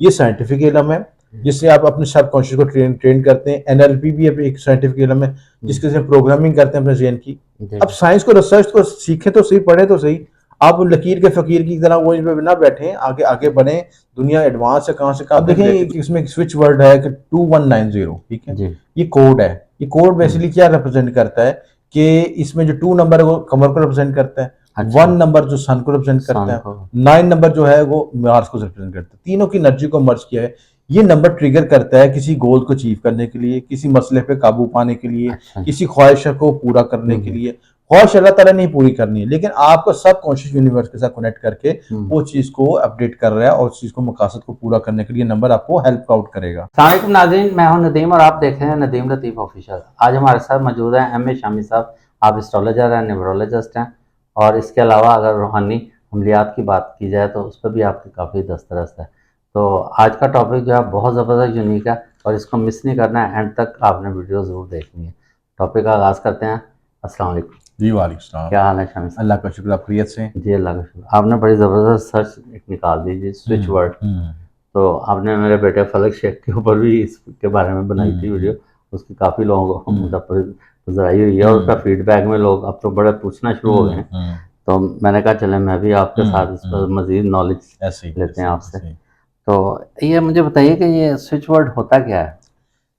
ये साइंटिफिक इलम है जिससे आप अपने सबकॉन्शियस को ट्रेन करते हैं। एनएलपी भी एक साइंटिफिक इलम है जिसके से प्रोग्रामिंग करते हैं अपने ज़हन की। अब साइंस को, रिसर्च को सीखे तो सही, पढ़े तो सही, आप लकीर के फकीर की तरह वो पे ना बैठे, आगे आगे बढ़े। दुनिया एडवांस है, कहाँ से कहाँ। देखें इसमें स्विच वर्ड है कि 2190, ठीक है, ये कोड है। ये कोड बेसिकली क्या रिप्रेजेंट करता है कि इसमें जो 2 नंबर है वो कमर को रिप्रेजेंट करता है, 1 नंबर जो सन को रिप्रेजेंट करता है, 9 नंबर जो है वो मार्स को रिप्रेजेंट करता है। तीनों की एनर्जी को मर्ज किया है। ये नंबर ट्रिगर करता है किसी गोल को अचीव करने के लिए, किसी मसले पे काबू पाने के लिए, किसी ख्वाहिश को पूरा करने के लिए। ख्वाहिश अल्लाह ताला ने पूरी करनी है, लेकिन आपको सब कॉन्शियस यूनिवर्स के साथ कनेक्ट करके वो चीज को अपडेट कर रहा है और उस चीज को मकासद को पूरा करने के लिए नंबर आपको हेल्प आउट करेगा। अस्सलाम वालेकुम नाज़रीन, मैं हूं नदीम और आप देख रहे हैं नदीम लतीफ़ ऑफिशियल। आज हमारे साथ मौजूद हैं एम ए शामी साहब। आप एस्ट्रोलॉजर हैं, न्यूमरोलॉजिस्ट हैं, और इसके अलावा अगर रूहानी अमलियात की बात की जाए तो उस पर भी आपकी काफ़ी दस्तरस्त है। तो आज का टॉपिक जो है बहुत ज़बरदस्त यूनिक है और इसको मिस नहीं करना है, एंड तक आपने वीडियो ज़रूर देखनी है। टॉपिक का आगाज़ करते हैं। अस्सलाम वालेकुम जी। वालेकुम सलाम। क्या हाल है शामी साहब? अल्लाह का शुक्र, आप खैरियत से? जी अल्लाह का शुक्र। आपने बड़ी ज़बरदस्त सर्च एक निकाल दी जी, स्विच वर्ड। तो आपने मेरे बेटे फलक शेख के ऊपर भी इसके बारे में बनाई थी वीडियो, उसकी काफ़ी लोगों को गुजराई हुई है और उसका फीडबैक में लोग अब तो बड़े पूछना शुरू हो गए हैं। तो मैंने कहा चले मैं भी आपके साथ इस पर मज़ीद नॉलेज लेते हैं आपसे। तो ये मुझे बताइए कि ये स्विच वर्ड होता क्या है?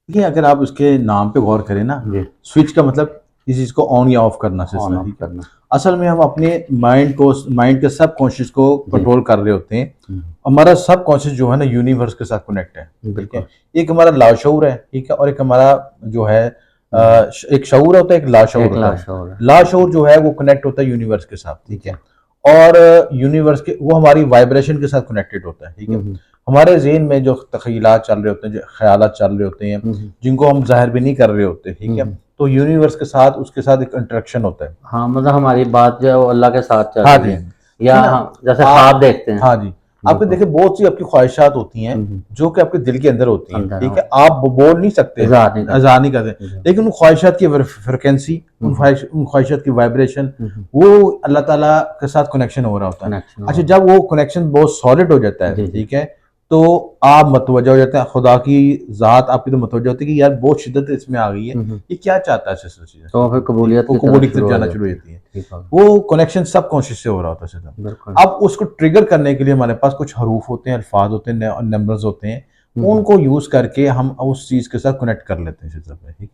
देखिए, अगर आप उसके नाम पे गौर करें ना, स्विच का मतलब इस चीज़ को ऑन या ऑफ करना से करना। असल में हम अपने माइंड के सब कॉन्शियस को कंट्रोल कर रहे होते हैं। हमारा सब कॉन्शियस जो है ना यूनिवर्स के साथ कनेक्ट है, ठीक है। एक हमारा लाशऊर है, ठीक है, और एक हमारा जो है एक शऊर होता है, एक लाशऊर होता है। लाशऊर जो है वो कनेक्ट होता है यूनिवर्स के साथ, ठीक है, और यूनिवर्स के वो हमारी वाइब्रेशन के साथ कनेक्टेड होता है, ठीक है। हमारे ज़हन में जो तख़य्युलात चल रहे होते हैं, जो ख्यालात चल रहे होते हैं, जिनको हम ज़ाहिर भी नहीं कर रहे होते, ठीक है, तो यूनिवर्स के साथ उसके साथ एक इंटरेक्शन होता है। हाँ, मतलब हमारी बात जो है वो अल्लाह के साथ चलती है, या जैसे ख्वाब देखते हैं। हाँ जी, आपके देखिए बहुत सी आपकी ख्वाहिशात होती हैं जो कि आपके दिल के अंदर होती हैं, ठीक है, आप बोल नहीं सकते, इज़हार नहीं करते, लेकिन उन ख्वाहिशात की फ्रिक्वेंसी, उन ख्वाहिशात की वाइब्रेशन, वो अल्लाह ताला के साथ कनेक्शन हो रहा होता है। अच्छा, जब वो कनेक्शन बहुत सॉलिड हो जाता है, ठीक है, तो आप मतवज्जा हो जाते हैं, खुदा की ज़ात आपकी तो मतवज्जा होती है कि यार बहुत शिद्दत इसमें आ गई है, ये क्या चाहता है, तो फिर कबूलियत की तरफ जाना शुरू हो जाती है। वो कनेक्शन सब कॉन्शियस से हो रहा होता है। अब उसको ट्रिगर करने के लिए हमारे पास कुछ हरूफ होते हैं, अल्फाज होते हैं, नंबर्स होते हैं, उनको यूज करके हम उस चीज के साथ कनेक्ट कर लेते हैं,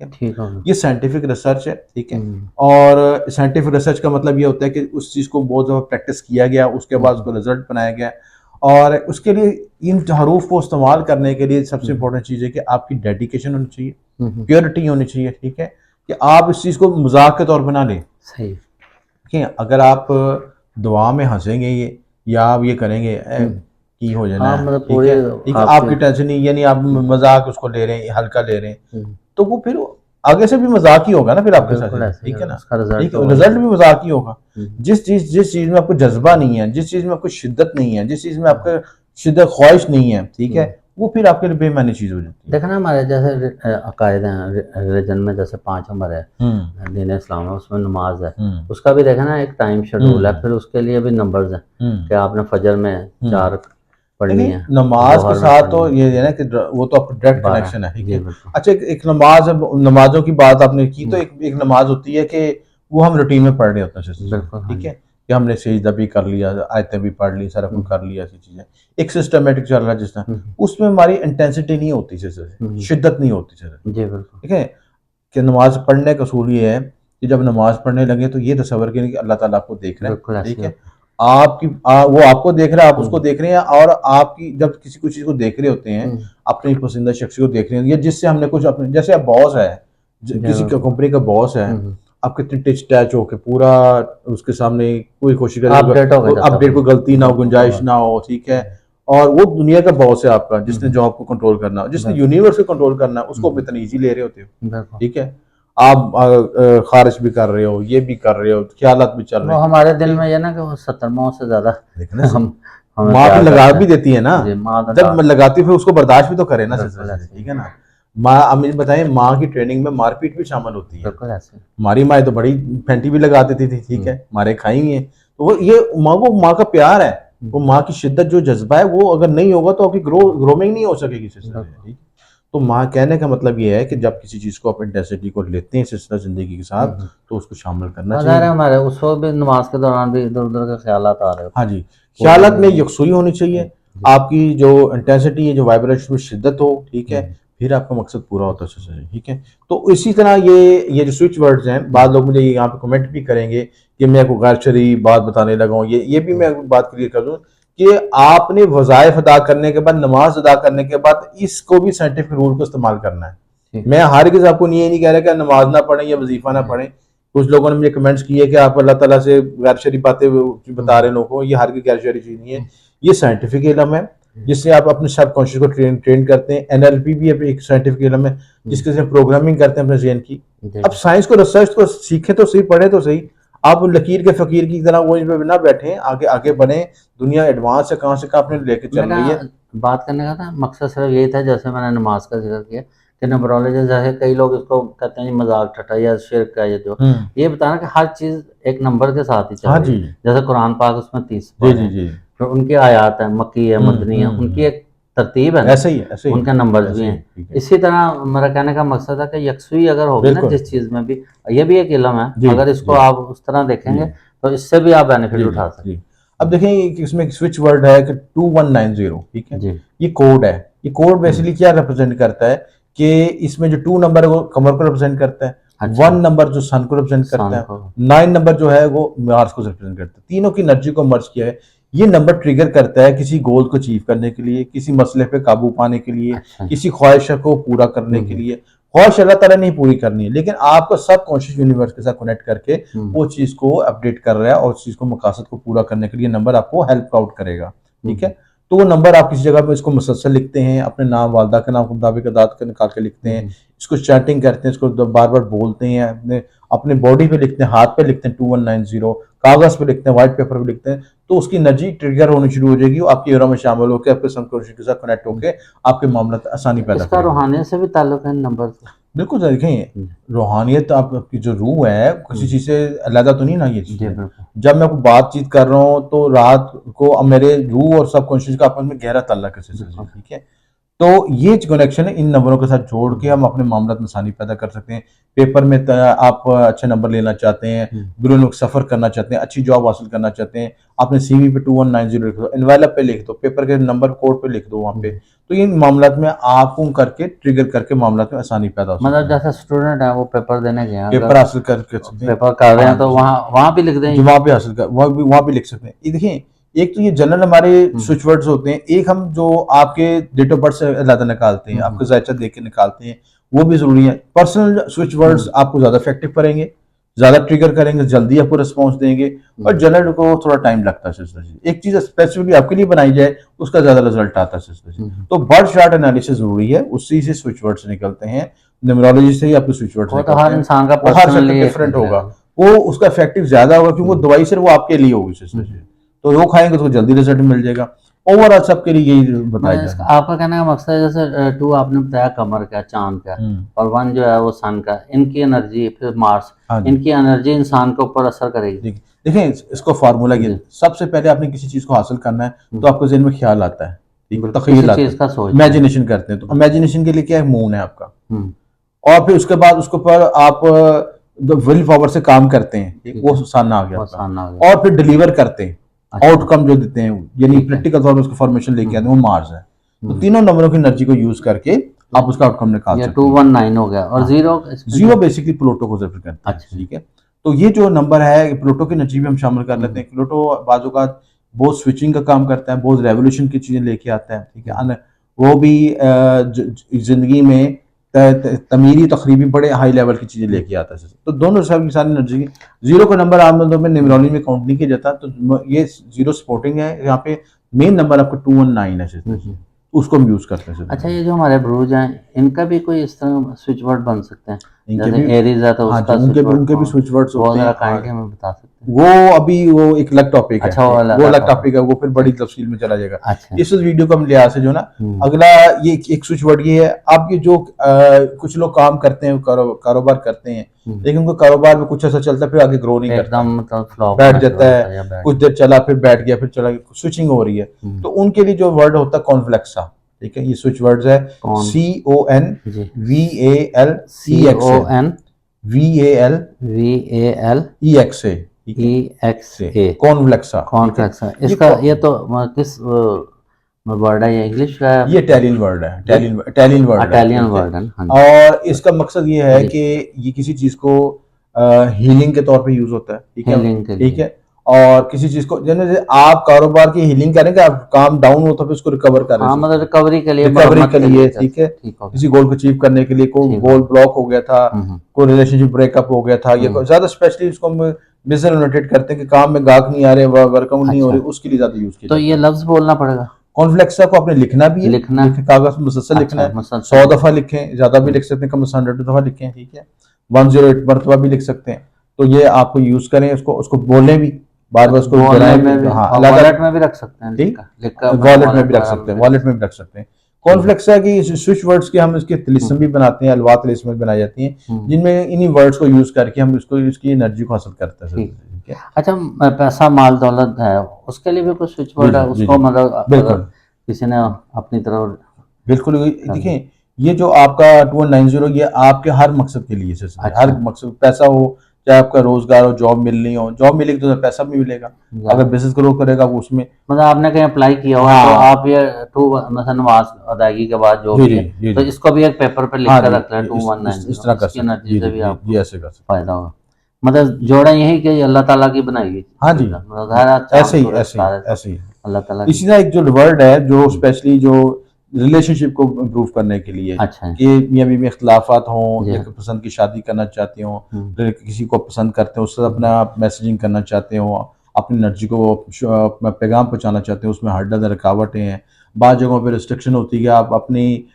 ठीक है। ये साइंटिफिक रिसर्च है, ठीक है, और साइंटिफिक रिसर्च का मतलब ये होता है कि उस चीज को बहुत ज़्यादा प्रैक्टिस किया गया, उसके बाद उसको रिजल्ट बनाया गया, और उसके लिए इन हरूफ को इस्तेमाल करने के लिए सबसे इंपॉर्टेंट चीज़ है कि आपकी डेडिकेशन होनी चाहिए, प्योरिटी होनी चाहिए, ठीक है, कि आप इस चीज़ को मजाक के तौर पर ना लें। सही, ठीक है। अगर आप दुआ में हंसेंगे ये, या आप ये करेंगे की हो जाना है, मतलब ठीक है, आपकी टेंशन नहीं, यानी आप मजाक उसको ले रहे हैं, हल्का ले रहे हैं, तो वो फिर आगे से भी मजाक ही होगा ना फिर आपके साथ, ठीक है ना, ठीक है, रिजल्ट भी मजाक ही होगा। जिस चीज में आपको जज्बा नहीं है, जिस चीज में आपको शिद्दत नहीं है, जिस चीज में आपको शिद्दत ख्वाहिश नहीं है, ठीक है, वो फिर आपके लिए बेमानी चीज हो जाती है। देखना हमारे जैसे अकायद हैं रिलीजन में, जैसे 5 नंबर है दीन इस्लाम है, उसमें नमाज है, उसका भी देखना एक टाइम शेड्यूल है, फिर उसके लिए भी नंबर्स हैं कि आपने फजर में 4 पढ़नी है। नमाज के साथ तो ये है ना कि वो तो आपका डायरेक्ट कनेक्शन है, ठीक है। अच्छा, एक नमाज, नमाजों की बात आपने की, तो एक नमाज होती है कि वो हम रूटीन में पढ़ रहे होते हैं, ठीक है, कि हमने सजदा भी कर लिया, आयतें भी पढ़ ली, सारा कुछ कर लिया, ऐसी चीजें एक सिस्टमेटिक चल रहा है जिस तरह, उसमें हमारी इंटेंसिटी नहीं होती, शिद्दत नहीं होती, ठीक है। कि नमाज पढ़ने का असूल ये है कि जब नमाज पढ़ने लगे तो ये तसव्वुर करें कि अल्लाह ताला आपको देख रहा है, ठीक है, वो आपको देख रहा है, आप उसको देख रहे हैं, और आपकी जब किसी कुछ चीज को देख रहे होते हैं, अपनी पसंदीदा शख्स को देख रहे हैं, या जिससे हमने कुछ अपने, जैसे आप बॉस है, किसी कंपनी का बॉस है, आप कितने टिच टैच हो के पूरा उसके सामने कोई कोशिश करें, अपडेट को गलती ना हो, गुंजाइश ना हो, ठीक है, और वो दुनिया का बॉस है आपका, जिसने जॉब को कंट्रोल करना, जिसने यूनिवर्स को कंट्रोल करना है, उसको इतना ईजी ले रहे होते हो, ठीक है। आप खारिज भी कर रहे हो, ये भी कर रहे हो, ख्यालात भी चल रहे हैं, हमारे दिल में ये ना कि वो 70 माह से ज्यादा हम माँ भी लगा भी देती है ना, जब लगाती फिर उसको बर्दाश्त भी तो करे ना, ठीक है ना। माँ, अम्मी बताएं, माँ की ट्रेनिंग में मारपीट भी शामिल होती है। हमारी माँ तो बड़ी फैंटी भी लगा देती थी, ठीक है, मारे खाई हुई है, तो वो ये माँ का प्यार है, वो माँ की शिद्दत जो जज्बा है वो अगर नहीं होगा तो आपकी ग्रोमिंग नहीं हो सकेगी सिस्टर। ठीक। तो माँ कहने का मतलब ये है कि जब किसी चीज़ को आप इंटेंसिटी को लेते हैं सिलसिला ज़िंदगी के साथ तो उसको शामिल करना ज़ाहिर चाहिए। है हमारे उस वक्त भी नमाज के दौरान भी इधर उधर के ख्यालात आ रहे होते हाँ हैं। जी, ख्यालात में यकसुई होनी चाहिए, आपकी जो इंटेंसिटी है, जो वाइब्रेशन में शिद्दत हो, ठीक है, फिर आपका मकसद पूरा होता है सिलसिले में, ठीक है। तो इसी तरह ये जो स्विच वर्ड्स हैं, बाद लोग मुझे यहाँ पे कमेंट भी करेंगे कि मैं कोई गैर शरई बात बताने लगा हूँ, ये भी मैं बात क्लियर कर दूँ कि आपने वज़ाइफ अदा करने के बाद, नमाज अदा करने के बाद इसको भी साइंटिफिक रूल को इस्तेमाल करना है। मैं हर किसी आपको ये नहीं कह रहा कि नमाज ना पढ़ें या वजीफा ना पढ़ें। कुछ लोगों ने मुझे कमेंट्स किए कि आप अल्लाह ताला से गैर शरई बातें बता रहे लोगों को, ये हर की गैर शरई चीज़ नहीं है, ये साइंटिफिक इलम है जिससे आप अपने सब कॉन्शियस को ट्रेन करते हैं। एनएलपी भी एक साइंटिफिक इलम है जिसके से प्रोग्रामिंग करते हैं अपने ज़हन की। अब साइंस को, रिसर्च को सीखें तो सही, पढ़े तो सही। आप लकीर के फकीर की तरह वो पे ना बैठे, आगे आगे बढ़े। दुनिया एडवांस है, कहाँ से कहाँ अपने लेके चल रही है। बात करने का था मकसद सिर्फ यही था, जैसे मैंने नमाज का जिक्र किया कि न्यूमरोलॉजी, जैसे कई लोग इसको कहते हैं मजाक ठट्ठा या शिर्क का, ये बताना कि हर चीज़ एक नंबर के साथ ही चल हाँ रही जी, है। जैसे कुरान पाक उसमें 30 जी पारे जी हैं, जी, फिर उनकी आयात है, मक्की है, मदनी है, उनकी एक तरतीब है ना, ऐसे ही है, ऐसे ही उनके नंबर्स ऐसे भी ही हैं। ठीक है। इसी तरह मेरा कहने का मकसद है कि यकसुई अगर होगी ना बिल्कुल जिस चीज़ में भी, ये भी एक इलम है, जी अगर इसको जी आप उस तरह देखेंगे जी तो इससे भी आप बेनिफिट जी उठा जी सकते जी। अब देखें कि इसमें एक स्विच वर्ड है कि 2190, ठीक है। जी। ये कोड है। ये कोड बेसिकली क्या रिप्रेजेंट करता है कि इसमें जो 2 नंबर है वो कमर को रिप्रेजेंट करता है, अच्छा। 1 नंबर जो सन को रिप्रेजेंट करता सन है, को। 9 नंबर जो है वो मार्स को रिप्रेजेंट करता है। तीनों की एनर्जी को मर्ज किया है। ये नंबर ट्रिगर करता है किसी गोल को अचीव करने के लिए, किसी मसले पे काबू पाने के लिए, अच्छा। किसी ख्वाहिश को पूरा करने के लिए। ख्वाहिश अल्लाह ताला ने पूरी करनी है, लेकिन आपको सब कॉन्शियस यूनिवर्स के साथ कनेक्ट करके वो चीज़ को अपडेट कर रहा है और उस चीज़ को मकासद को पूरा करने के लिए नंबर आपको हेल्प आउट करेगा, ठीक है। तो वो नंबर आप किसी जगह पे इसको मुसलसल लिखते हैं, अपने नाम, वालदा के नाम के मुताबिक अदाद कर निकाल के लिखते हैं, इसको चैटिंग करते हैं, इसको बार बार बोलते हैं, अपने अपने बॉडी पे लिखते हैं, हाथ पे लिखते हैं 2190, कागज़ पे लिखते हैं, व्हाइट पेपर पे लिखते हैं। तो उसकी एनर्जी ट्रिगर होनी शुरू हो जाएगी, वो आपकी एरा में शामिल होकर आपके सबकॉन्शियस के साथ कनेक्ट होकर आपके मामला आसानी पैदा इसका करेगी। रूहानियत से भी ताल्लुक है नंबर से? बिल्कुल देखें, रूहानियत आपकी जो रूह है किसी चीज़ से अलग तो नहीं ना, ये जी चीज़ है। बिल्कुल। जब मैं कोई बातचीत कर रहा हूँ तो रात को अब मेरे रूह और सबकॉन्शियस का आपस में गहरा ताल्लुक है सिलसिले से, ठीक है। तो ये कनेक्शन है, इन नंबरों के साथ जोड़ के हम अपने मामला में आसानी पैदा कर सकते हैं। पेपर में आप अच्छे नंबर लेना चाहते हैं, बिरून मुल्क सफ़र करना चाहते हैं, अच्छी जॉब हासिल करना चाहते हैं, आपने सीवी पे 2190 लिख दो, एनवेलप पे लिख दो, पेपर के नंबर कोड पे लिख दो वहाँ पे। तो इन मामला में आपको करके ट्रिगर करके मामला में आसानी पैदा हो सकती मतलब है। जैसे स्टूडेंट है वो पेपर देने गए हैं, पेपर अगर हासिल कर सकते हैं। पेपर कर रहे हाँ हैं तो जी, वहाँ वहाँ भी लिख जो दें। वहाँ पे हासिल कर वहाँ भी लिख सकते हैं। ये देखिए, एक तो ये जनरल हमारे स्विच वर्ड्स होते हैं, एक हम जो आपके डेट ऑफ बर्थ से अलग निकालते हैं, आपका जायचा देख के निकालते हैं, वो भी जरूरी है। पर्सनल स्विच वर्ड्स आपको ज्यादा इफेक्टिव करेंगे, ज्यादा ट्रिगर करेंगे, जल्दी आपको रिस्पॉन्स देंगे। और जनरल को थोड़ा टाइम लगता है सिस्टर जी, एक चीज स्पेसिफिकली आपके लिए बनाई जाए उसका ज्यादा रिजल्ट आता है सिस्टर जी। तो बर्ड चार्ट एनालिसिस जरूरी है, उसी से स्विच वर्ड्स निकलते हैं, न्यूमरोलॉजी से ही आपके स्विच वर्ड्स वो तो निकलते हर हैं। इंसान का वो हर सबका पर्सनली डिफरेंट होगा, वो उसका इफेक्टिव ज्यादा होगा क्योंकि वो दवाई सिर्फ वो आपके लिए होगी सिस्टर जी। तो वो खाएंगे तो जल्दी रिजल्ट मिल जाएगा। ओवरऑल सबके लिए यही बताया मैं जाए। आपका कहने का मकसद है, जैसे 2 आपने बताया कमर का, चांद का, और 1 जो है वो सन का, इनकी एनर्जी, फिर मार्स, हाँ जी, इनकी एनर्जी इंसान के ऊपर असर करेगी। देखें इसको फार्मूला ये, सबसे पहले आपने किसी चीज को हासिल करना है तो आपको ज़हन में ख्याल आता है, ठीक, तखय्युल किसी आता चीज है, का सोच। इमेजिनेशन करते हैं। तो इमेजिनेशन के लिए क्या है, मून है आपका। हम्म। और फिर उसके बाद उसके ऊपर आप विल पावर से काम करते हैं, ठीक, वो सन आ गया वो आपका। सन आ गया। और फिर डिलीवर करते हैं, अच्छा। आउटकम जो देते हैं, यानी प्रैक्टिकल तौर पर उसको फॉर्मेशन लेके आते हैं, वो मार्स है। तो तीनों नंबरों की एनर्जी को यूज करके आप उसका आउटकम निकाल ये सकते हैं। 219 हो गया, और जीरो जीरो बेसिकली प्लूटो को रिप्रेजेंट करता है, अच्छा। ठीक है। तो ये जो नंबर है प्लूटो की एनर्जी भी हम शामिल कर लेते हैं। प्लूटो बाजू का बहुत स्विचिंग का काम करता है, बहुत रेवोल्यूशन की चीजें लेके आता है, ठीक है। वो भी जिंदगी में तमीरी तकरीबी बड़े हाई लेवल की चीजें लेके आता है। तो दोनों सब की सारी एनर्जी, जीरो का नंबर आमतौर में न्यूमरोलॉजी में काउंट नहीं किया जाता, तो ये जीरो सपोर्टिंग है। यहाँ पे मेन नंबर आपका 219 है, उसको हम यूज करते हैं। अच्छा, ये जो हमारे ब्रूज हैं, इनका भी कोई इस तरह स्विच वर्ड बन सकते हैं? इनके जैसे भी एरीज है तो हाँ उसका जी, उनके भी स्विच वर्ड्स वो होते जरा हैं। काइंडली हमें बता सकते हैं? वो अभी वो एक अलग टॉपिक है, अच्छा, वो अलग वो अलग topic। टॉपिक है, वो फिर बड़ी तफसील में चला जाएगा। अच्छा। इस वीडियो को हम लिहाज से जो ना हम्म। अगला ये एक स्विच वर्ड ये है, आप ये जो कुछ लोग काम करते हैं, कारोबार करते हैं, लेकिन उनको कारोबार में कुछ ऐसा चलता है फिर आगे ग्रो नहीं करता, एकदम मतलब फ्लॉप बैठ होना शुरू जाता होता है या है, बैठ कुछ देर चला फिर बैठ गया, फिर चला गया, स्विचिंग हो रही है। तो उनके लिए जो वर्ड होता है कॉन्फ्लेक्सा, ठीक है, ये स्विच वर्ड्स है कौन जी CONVALEXA VALEXA, ठीक है, CONEXA कॉन्फ्लेक्सा, कॉन्फ्लेक्सा। ये इसका ये तो किस वर्ड है, ये इंग्लिश का है? ये इटालियन वर्ड है, इटालियन वर्ड है, इटालियन ठीक है। वर्ड है ना? हाँ जी। और इसका मकसद ये है जी। कि ये किसी चीज को हीलिंग के तौर पे यूज होता है, ठीक है, हीलिंग के लिए। ठीक है। और किसी चीज को जैसे आप कारोबार की हीलिंग करें कि आप काम डाउन होता है उसको रिकवर कर रहे हाँ, हैं, मतलब रिकवरी के लिए, रिकवरी मरम्मत के लिए, ठीक है, ठीक हो किसी गोल को अचीव करने के लिए, कोई ठीक गोल हो ब्लॉक हो गया था, कोई रिलेशनशिप ब्रेकअप हो गया था, या ज्यादा स्पेशली इसको हम बिजनेस रिलेटेड करते हैं कि काम में गाहक नहीं आ रहे, वर्कआउट नहीं हो रही, उसके लिए ज्यादा यूज किया तो ये लफ्ज बोलना पड़ेगा। कॉन्फ्लेक्सा को आपने लिखना भी है, लिखना कागज में मुसलसल लिखना है, 100 दफा लिखें, ज्यादा भी लिख सकते हैं, कम से 100 दफा लिखें, ठीक है, 108 मरतबा भी लिख सकते हैं। तो ये आपको यूज करें, उसको उसको बोलें भी, बार बार उसको दोहराएं भी, हाँ, वॉलेट में भी रख सकते हैं, ठीक, लिखकर वॉलेट में भी रख सकते हैं, वॉलेट में भी रख सकते हैं। कॉन्फ्लेक्सा की स्विच वर्ड्स के हम इसके तिलिस्म भी बनाते हैं, अलवा तिलिस्म बनाई जाती हैं, जिनमें इन्हीं वर्ड्स को यूज करके हम इसको इसकी एनर्जी को हासिल करते हैं, ठीक है। अच्छा, पैसा माल दौलत है, उसके लिए भी कुछ स्विच वर्ड है? उसको मतलब बिल्कुल किसी ने अपनी तरफ, बिल्कुल देखिए, ये जो आपका 2190 ये आपके हर मकसद के लिए, हर मकसद, पैसा हो, चाहे आपका रोजगार हो, जॉब मिलनी हो, जॉब मिलेगी तो पैसा भी मिलेगा, अगर बिजनेस ग्रो करेगा उसमें, मतलब आपने कहीं अप्लाई किया हुआ तो आप ये मतलब नमाज अदायगी के बाद जो भी है तो इसको भी एक पेपर पे लिख कर रख लें, 2190, इस तरह कर सकते एनर्जी से भी आपको ऐसे कर सकते फायदा होगा। मतलब जोड़ा यही कि अल्लाह ताला की बनाई गई। हाँ जी, ऐसे ही अल्लाह ताला इसी तरह एक जो वर्ड है जो स्पेशली जो रिलेशनशिप को इम्प्रूव करने के लिए, अच्छा, कि मियां बीवी में इख्तलाफात हों, एक पसंद की शादी करना चाहते हो, किसी को पसंद करते हो, उससे अपना मैसेजिंग करना चाहते हो, अपनी एनर्जी को अपना पैगाम पहुंचाना चाहते हो, उसमें हर रुकावटें हैं, बाद जगहों पे रिस्ट्रिक्शन होती है कि आप अपनी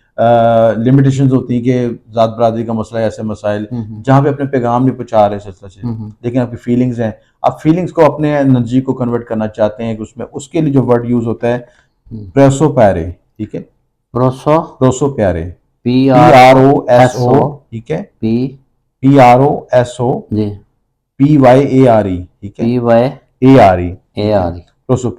लिमिटेशंस होती हैं कि जात बरादरी का मसला है, ऐसे मसाइल जहाँ पे अपने पैगाम नहीं पहुंचा रहे से, लेकिन आपकी फीलिंग्स हैं, आप फीलिंग्स को अपने एनर्जी को कन्वर्ट करना चाहते हैं, उसमें उसके लिए जो वर्ड यूज होता है प्रोसो पैरे, ठीक है, प्रोसो प्यारे, PROSO, ठीक है, PROSO PYARE, ठीक है, PYARE,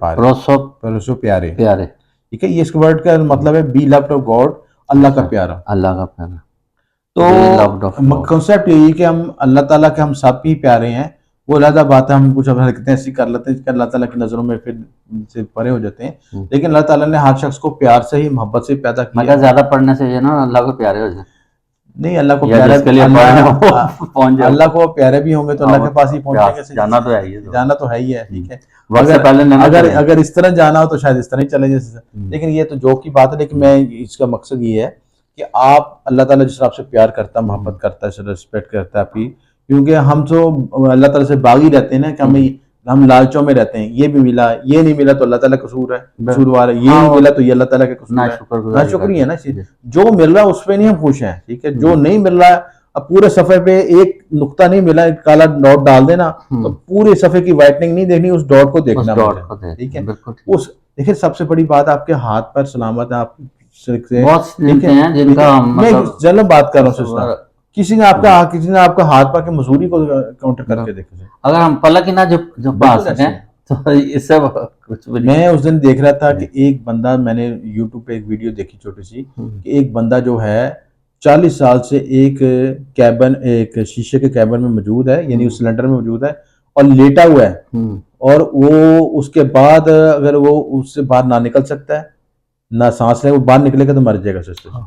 प्रोसो प्यारे, ठीक है। ये इस वर्ड का मतलब है बी लव्ड ऑफ गॉड, अल्लाह का प्यारा, अल्लाह का प्यारा। तो कंसेप्ट यही कि हम अल्लाह ताला के हम सब ही प्यारे हैं, वो अलग बात है, हम कुछ अब हरकतें ऐसी कर लेते हैं कि अल्लाह ताला की नजरों में फिर से परे हो जाते हैं, लेकिन अल्लाह ताला ने हर शख्स को प्यार से ही, मोहब्बत से पैदा किया। मतलब ज्यादा पढ़ने से ये ना अल्लाह को प्यारे हो जाए, नहीं, अल्लाह को प्यारे, अल्लाह को प्यारे भी होंगे तो अल्लाह के पास ही पहुंचेंगे, जाना तो है ही, जाना तो है ही है, ठीक है। अगर इस तरह जाना हो तो शायद इस तरह ही चले जैसे, लेकिन ये तो जोक की बात है, लेकिन मैं इसका मकसद ये है कि आप अल्लाह ताला जिस आपसे प्यार करता है, मोहब्बत करता है, रिस्पेक्ट करता है आपकी, क्योंकि हम तो अल्लाह ताला से बागी रहते हैं ना कि हम लालचों में रहते हैं, ये भी मिला, ये नहीं मिला तो अल्लाह ताला कसूर है, कसूरवार है, ये नहीं मिला तो ये अल्लाह ताला का कसूर है, ना शुक्रिया है ना। जो मिल रहा है उस पर नहीं हम खुश हैं, ठीक है, जो नहीं मिल रहा है, अब पूरे सफे पे एक नुक्ता नहीं मिला, एक काला डॉट डाल देना, तो पूरे सफे की वाइटनिंग नहीं देखनी, उस डॉट को देखना, ठीक है। उस देखिए सबसे बड़ी बात, आपके हाथ पर सलामत है, आप जनरल बात कर रहा हूँ, किसी ने आपका हाथ पा के मजदूरी को काउंटर करके देखा, अगर हम पलक ही ना जो पा सकें तो इससे कुछ भी। मैं उस दिन देख रहा था कि एक बंदा, मैंने यूट्यूब पे एक वीडियो देखी छोटी सी, कि एक बंदा जो है 40 साल से एक शीशे के कैबिन में मौजूद है, यानी उस सिलेंडर में मौजूद है और लेटा हुआ है, और वो उसके बाद अगर वो उससे बाहर ना निकल सकता है, ना सांस ले, वो बाहर निकलेगा तो मर जाएगा सिस्टम,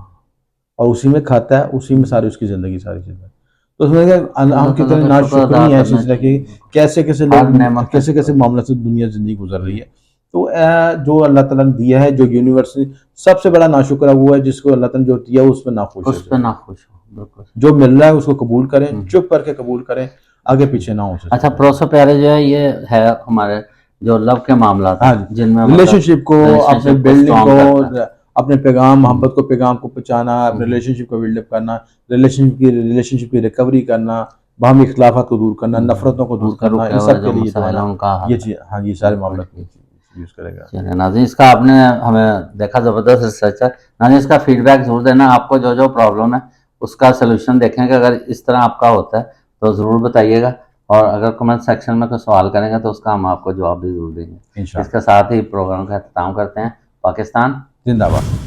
और उसी में खाता है, उसी में सारी उसकी जिंदगी सारी चीजें। तो उसमें हम कितने नाशुक्री है इस चीज की, कैसे कैसे लोग कैसे कैसे मामला से दुनिया जिंदगी गुजर रही है। तो जो अल्लाह ताला ने दिया है, जो यूनिवर्स सबसे बड़ा नाशुक्र वो है जिसको अल्लाह ताला ने जो दिया उस पर नाखुश हो, जो मिल रहा है उसको कबूल करें, चुप करके कबूल करें, आगे पीछे ना हो। अच्छा, प्रोसो प्यारे जो है ये है हमारे जो लव के मामला, जिनमें रिलेशनशिप को, अपने बिल्डिंग को, अपने पैगाम मोहब्बत को पैगाम को पहुँचाना, अपने रिलेशनशिप को बिल्डअप करना, रिलेशनशिप की रिकवरी करना, बाहमी इख्तिलाफात को दूर करना, नफरतों को दूर करना, इन सब के लिए जो है ना ये चीज, हाँ ये सारे मामले यूज करेगा। चलिए नाज़रीन, इसका आपने हमें देखा ज़बरदस्त रिसर्च है। नाज़रीन, इसका फीडबैक ज़रूर देना, आपको जो जो प्रॉब्लम है उसका सोल्यूशन देखेंगे। अगर इस तरह आपका होता है तो ज़रूर बताइएगा, और अगर कमेंट सेक्शन में कोई सवाल करेंगे तो उसका हम आपको जवाब भी ज़रूर देंगे। इसके साथ ही प्रोग्राम का अख्ताम करते हैं। पाकिस्तान जिंदाबाद।